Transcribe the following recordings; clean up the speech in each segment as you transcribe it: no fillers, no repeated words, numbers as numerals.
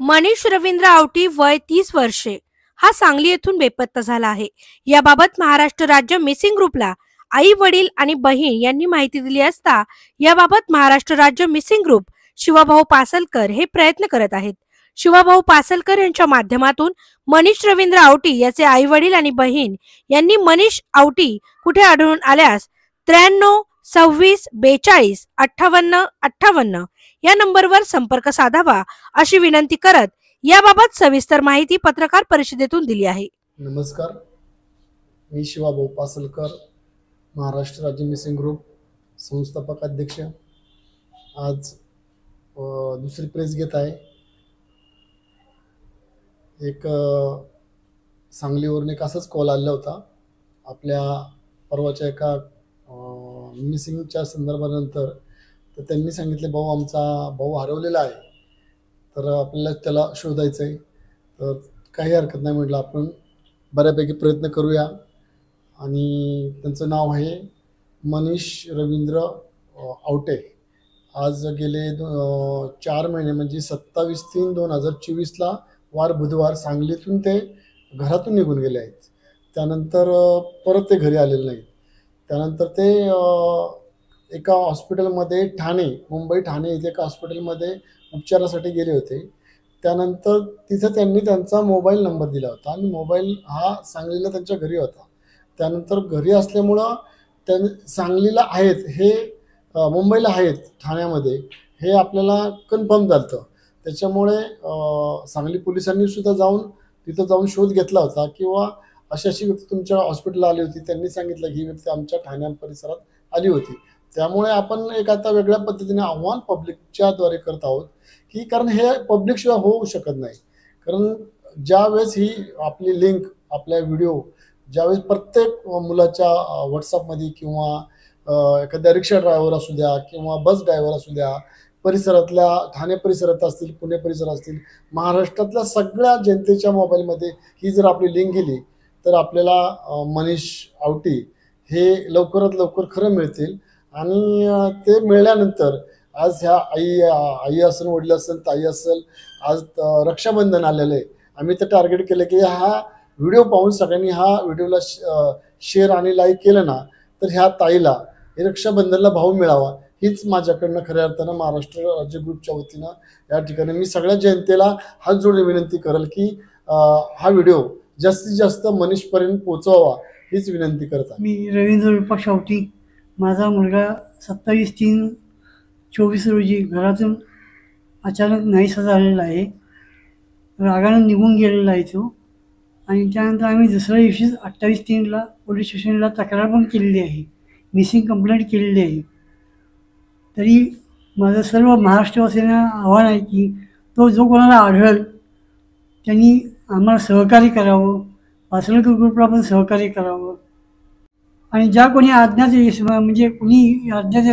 मनीष रवींद्र आवटी वय 30 वर्षे हा सांगली येथून बेपत्ता झाला आहे। याबाबत महाराष्ट्र राज्य मिसिंग ग्रुपला आई वडील आणि बहीण यांनी माहिती दिली असता याबाबत महाराष्ट्र राज्य मिसिंग ग्रुप शिवाभाऊ पासलकर हे प्रयत्न करत आहेत। शिवाभाऊ पासलकर यांच्या माध्यमातून मनीष रवींद्र आवटी याचे आई वडील आणि बहीण यांनी मनीष आवटी कुठे आढळून आल्यास 93 26 42 58 58 या नंबरवर संपर्क साधावा अशी विनंती करत याबाबत सविस्तर माहिती पत्रकार परिषदेतून दिली आहे। नमस्कार, मी शिवाभाऊ पासलकर, महाराष्ट्र राज्य मिसिंग ग्रुप संस्थापक अध्यक्ष। आज दुसरी प्रेस घेत आहे। एक सांगलीवरून एक असाच कॉल आला होता आपल्या परवाच्या एका मिसिंगच्या संदर्भानंतर। तर त्यांनी सांगितले, भाऊ आमचा भाऊ हरवलेला आहे, तर आपल्याला त्याला शोधायचं आहे। तर काही हरकत नाही, म्हटलं आपण बऱ्यापैकी प्रयत्न करूया। आणि त्यांचं नाव आहे मनीष रवींद्र आवटे। आज गेले 4 महिने म्हणजे 27/3/2024 वार बुधवार सांगलीतून ते घरातून निघून गेले आहेत। त्यानंतर परत ते घरी आलेले नाहीत। त्यानंतर ते एका हॉस्पिटलमध्ये मुंबई ठाणे इथे एका हॉस्पिटलमध्ये उपचारासाठी गेले होते। त्यानंतर तिथे त्यांनी त्यांचा मोबाईल नंबर दिला होता आणि मोबाईल हा सांगलीला त्यांच्या घरी होता। त्यानंतर घरी असल्यामुळं सांगलीला आहेत हे मुंबईला आहेत ठाण्यामध्ये हे आपल्याला कन्फर्म झालं। त्याच्यामुळे सांगली पोलिसांनी सुद्धा तिथं जाऊन शोध घेतला होता किंवा अशी व्यक्ती तुमच्या हॉस्पिटलला आली होती, त्यांनी सांगितलं की ही व्यक्ती आमच्या ठाण्या परिसरात आली होती। त्यामुळे आपण एक आता वेगळ्या पद्धतीने आव्हान पब्लिकच्या द्वारे करत आहोत की कारण हे पब्लिक शिवाय होऊ शकत नाही। कारण ज्यावेळेस ही आपली लिंक आपल्या व्हिडिओ ज्यावेळेस प्रत्येक मुलाच्या व्हॉट्सअपमध्ये किंवा एखाद्या रिक्षा ड्रायव्हर असू द्या किंवा बस ड्रायव्हर असू द्या, परिसरातल्या ठाणे परिसरात असतील, पुणे परिसर असतील, महाराष्ट्रातल्या सगळ्या जनतेच्या मोबाईलमध्ये ही जर आपली लिंक गेली तर आपल्याला मनीष आवटी हे लवकरात लवकर खरं मिळतील। आणि ते मिळाल्यानंतर आज ह्या आई असेल, वडील असेल, ताई असेल, आज रक्षाबंधन आलेलं आहे। आम्ही तर टार्गेट केलं की हा व्हिडिओ पाहून सगळ्यांनी हा व्हिडिओला शेअर आणि लाईक केलं ना तर ह्या ताईला हे रक्षाबंधनला भाऊ मिळावा, हीच माझ्याकडनं खऱ्या अर्थानं महाराष्ट्र राज्य ग्रुपच्या वतीनं या ठिकाणी मी सगळ्या जनतेला हात जोडून विनंती करेल की हा व्हिडिओ जास्तीत जास्त मनीषपर्यंत पोहोचवावा हीच विनंती करत आहे। मी रवींद्र विपाक्ष आवटी, माझा मुलगा 27/3/24 रोजी घरातून अचानक नाहीसा झालेला आहे। रागानं निघून गेलेला आहे तो। आणि त्यानंतर आम्ही दुसऱ्या दिवशी 28/3 पोलीस स्टेशनला तक्रार पण केलेली आहे, मिसिंग कंप्लेंट केलेली आहे। तरी माझं सर्व महाराष्ट्रवासियांना आव्हान आहे की तो जो कोणाला आढळेल त्यांनी आम्हाला सहकार्य करावं, पासलकर ग्रुपला पण सहकार्य करावं। आणि ज्या कोणी अज्ञात म्हणजे कोणी अज्ञात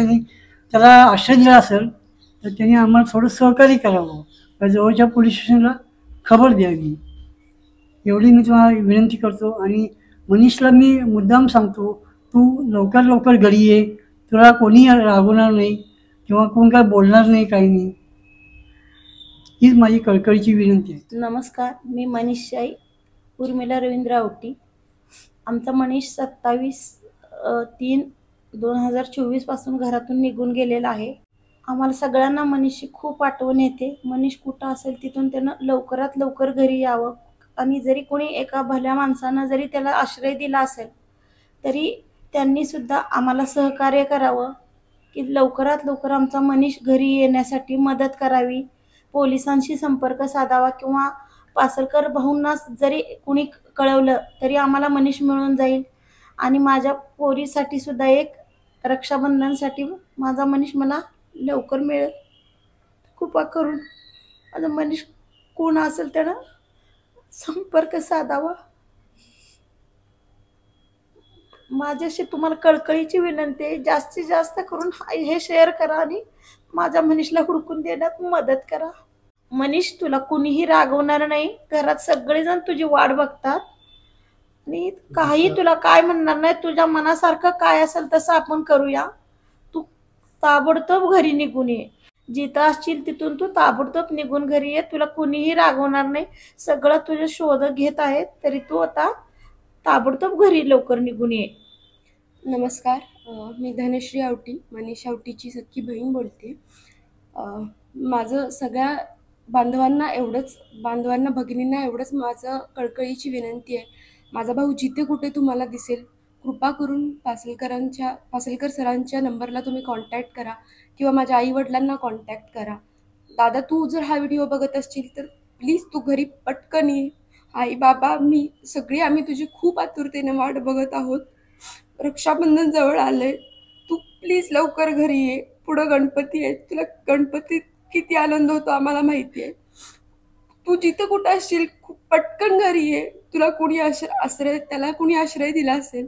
त्याला आश्रय दिला असेल तर त्यांनी आम्हाला थोडं सहकार्य करावं, तर जवळच्या पोलीस स्टेशनला खबर द्यावी एवढी मी तुम्हाला विनंती करतो। आणि मनीषला मी मुद्दाम सांगतो, तू लवकर लवकर घरी ये, तुला कोणी रागवणार नाही किंवा कोण काय बोलणार नाही, काही नाही, हीच माझी कळकळीची विनंती आहे। नमस्कार, मी मनीषाई उर्मिला रवींद्र आवटी। आमचा मनीष 27/3/2024 पासून घरातून निघून गेलेला आहे। आम्हाला सगळ्यांना मनीषची खूप आठवण येते। मनीष कुठं असेल तिथून त्यानं लवकरात लवकर घरी यावं। आणि जरी कोणी एका भल्या माणसानं जरी त्याला आश्रय दिला असेल तरी त्यांनी सुद्धा आम्हाला सहकार्य करावं की लवकरात लवकर आमचा मनीष घरी येण्यासाठी मदत करावी, पोलिसांशी संपर्क साधावा किंवा पासलकर भाऊंना जरी कुणी कळवलं तरी आम्हाला मनीष मिळून जाईल। आणि माझ्या पोरीसाठी सुद्धा एक रक्षाबंधनसाठी माझा मनीष मला लवकर मिळेल। कृपा करून माझा मनीष कोण असेल त्यानं संपर्क साधावा। माझ्याशी तुम्हाला कळकळीची विनंती आहे, जास्तीत जास्त करून हे शेअर करा आणि माझ्या मनीषला हुडकून देण्यात मदत करा। मनीष, तुला कुणीही रागवणार नाही, घरात सगळेजण तुझी वाट बघतात आणि काही तुला काय म्हणणार नाही। तुझ्या मनासारखं काय असेल तसं आपण करूया। तू ताबडतोब घरी निघून ये। जिथं असशील तिथून तू ताबडतोब निघून घरी ये. तुला कुणीही रागवणार नाही. सगळं तुझे शोध घेत आहेत, तरी तू आता ताबडतोब घरी लवकर निघून ये. नमस्कार. मी धनश्री आवटी, मनीष आवटीची सख्खी बहीण बोलते. माझं सगळ्या बांधवांना भगिनींना एवढंच माझं कळकळीची विनंती आहे. माझा भाऊ जिथे कुठे तुम्हाला दिसेल, कृपा करून पासलकर सरांच्या नंबरला तुम्ही कॉन्टॅक्ट करा किंवा माझ्या आईवडिलांना कॉन्टॅक्ट करा. दादा, तू जर हा व्हिडिओ बघत असशील तर प्लीज तू घरी पटकन ये. आई बाबा आम्ही तुझी खूप आतुरतेने वाट बघत आहोत. रक्षाबंधन जवळ आलंय. तू प्लीज लवकर घरी ये. पुढं गणपती आहे. तुला गणपतीत किती आनंद होतो आम्हाला माहिती आहे. तू जिथं कुठं असशील खूप पटकन घरी ये. तुला त्याला कुणी आश्रय दिला असेल,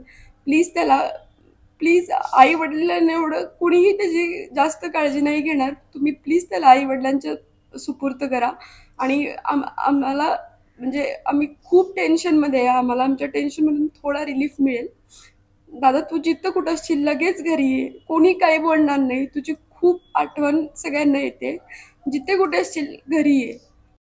प्लीज आई वडिलांना एवढं कुणीही त्याची जास्त काळजी नाही घेणार. तुम्ही प्लीज त्याला आई वडिलांच्या सुपूर्द करा. आणि आम्हाला म्हणजे आम्ही खूप टेन्शनमध्ये आहे. आम्हाला आमच्या टेन्शनमधून थोडा रिलीफ मिळेल. दादा, तू जिथं कुठं असशील लगेच घरी ये. कोणी काही बोलणार नाही. तुझी खूप आठवण सगळ्यांना येते. जिथे कुठे असशील घरी ये.